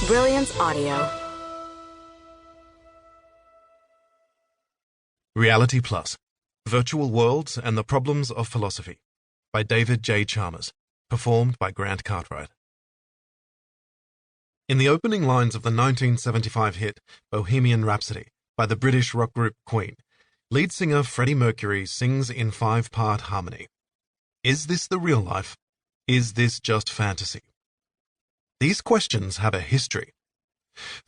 Brilliance Audio. Reality Plus, Virtual Worlds and the Problems of Philosophy by David J. Chalmers, performed by Grant Cartwright. In the opening lines of the 1975 hit Bohemian Rhapsody by the British rock group Queen, lead singer Freddie Mercury sings in 5-part harmony. Is this the real life? Is this just fantasy? These questions have a history.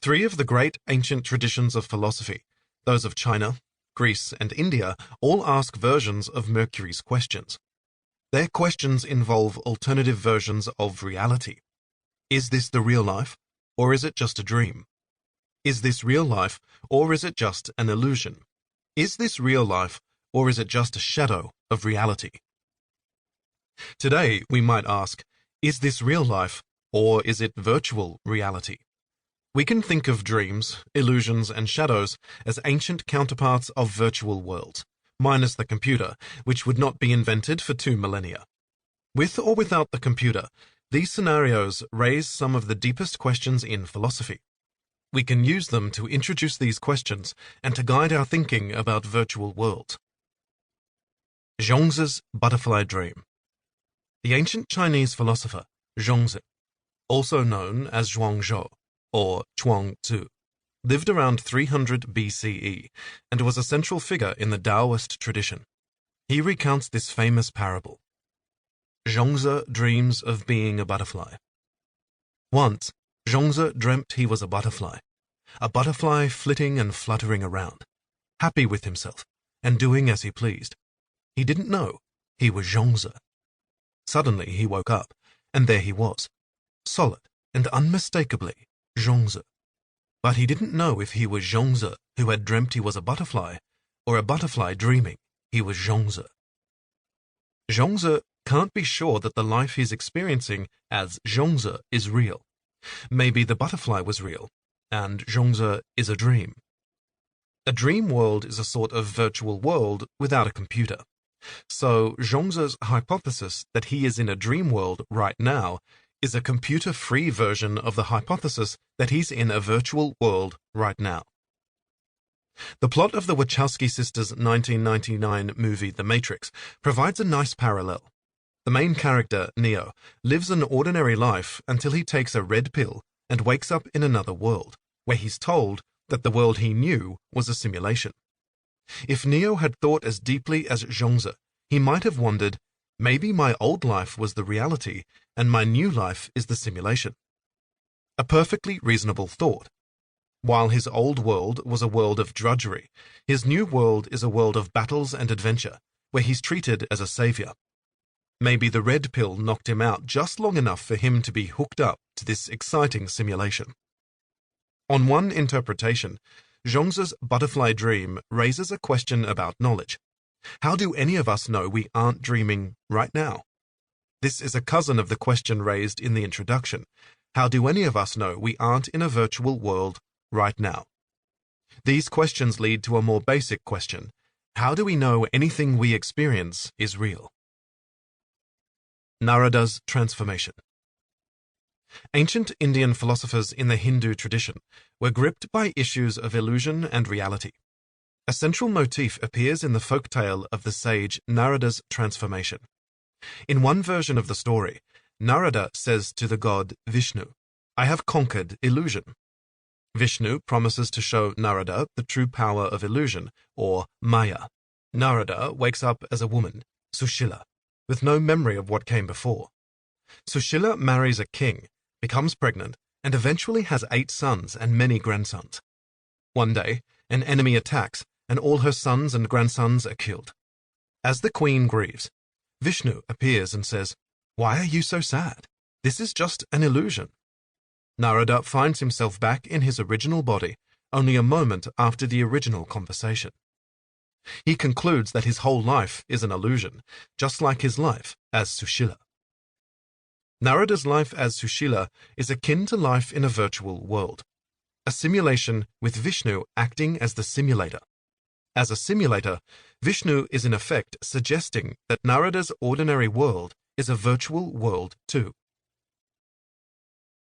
3 of the great ancient traditions of philosophy, those of China, Greece, and India, all ask versions of Mercury's questions. Their questions involve alternative versions of reality. Is this the real life, or is it just a dream? Is this real life, or is it just an illusion? Is this real life, or is it just a shadow of reality? Today, we might ask, is this real life, or is it virtual reality? We can think of dreams, illusions, and shadows as ancient counterparts of virtual worlds, minus the computer, which would not be invented for 2 millennia. With or without the computer, these scenarios raise some of the deepest questions in philosophy. We can use them to introduce these questions and to guide our thinking about virtual worlds. Zhuangzi's butterfly dream. The ancient Chinese philosopher Zhuangzi, also known as Zhuangzhou or Chuang-Tzu, lived around 300 BCE and was a central figure in the Taoist tradition. He recounts this famous parable. Zhuangzi dreams of being a butterfly. Once, Zhuangzi dreamt he was a butterfly flitting and fluttering around, happy with himself and doing as he pleased. He didn't know he was Zhuangzi. Suddenly he woke up, and there he was, solid and unmistakably Zhuangzi. But he didn't know if he was Zhuangzi who had dreamt he was a butterfly, or a butterfly dreaming he was Zhuangzi. Zhuangzi can't be sure that the life he's experiencing as Zhuangzi is real. Maybe the butterfly was real, and Zhuangzi is a dream. A dream world is a sort of virtual world without a computer. So Zhuangzi's hypothesis that he is in a dream world right now is a computer-free version of the hypothesis that he's in a virtual world right now. The plot of the Wachowski sisters' 1999 movie The Matrix provides a nice parallel. The main character, Neo, lives an ordinary life until he takes a red pill and wakes up in another world, where he's told that the world he knew was a simulation. If Neo had thought as deeply as Zhuangzi, he might have wondered, maybe my old life was the reality and my new life is the simulation. A perfectly reasonable thought. While his old world was a world of drudgery, his new world is a world of battles and adventure, where he's treated as a savior. Maybe the red pill knocked him out just long enough for him to be hooked up to this exciting simulation. On one interpretation, Zhuangzi's butterfly dream raises a question about knowledge. How do any of us know we aren't dreaming right now? This is a cousin of the question raised in the introduction. How do any of us know we aren't in a virtual world right now? These questions lead to a more basic question. How do we know anything we experience is real? Narada's transformation. Ancient Indian philosophers in the Hindu tradition were gripped by issues of illusion and reality. A central motif appears in the folk tale of the sage Narada's transformation. In one version of the story, Narada says to the god Vishnu, "I have conquered illusion." Vishnu promises to show Narada the true power of illusion, or Maya. Narada wakes up as a woman, Sushila, with no memory of what came before. Sushila marries a king, becomes pregnant, and eventually has 8 sons and many grandsons. One day, an enemy attacks, and all her sons and grandsons are killed. As the queen grieves, Vishnu appears and says, "Why are you so sad? This is just an illusion." Narada finds himself back in his original body only a moment after the original conversation. He concludes that his whole life is an illusion, just like his life as Sushila. Narada's life as Sushila is akin to life in a virtual world, a simulation with Vishnu acting as the simulator. As a simulator, Vishnu is in effect suggesting that Narada's ordinary world is a virtual world too.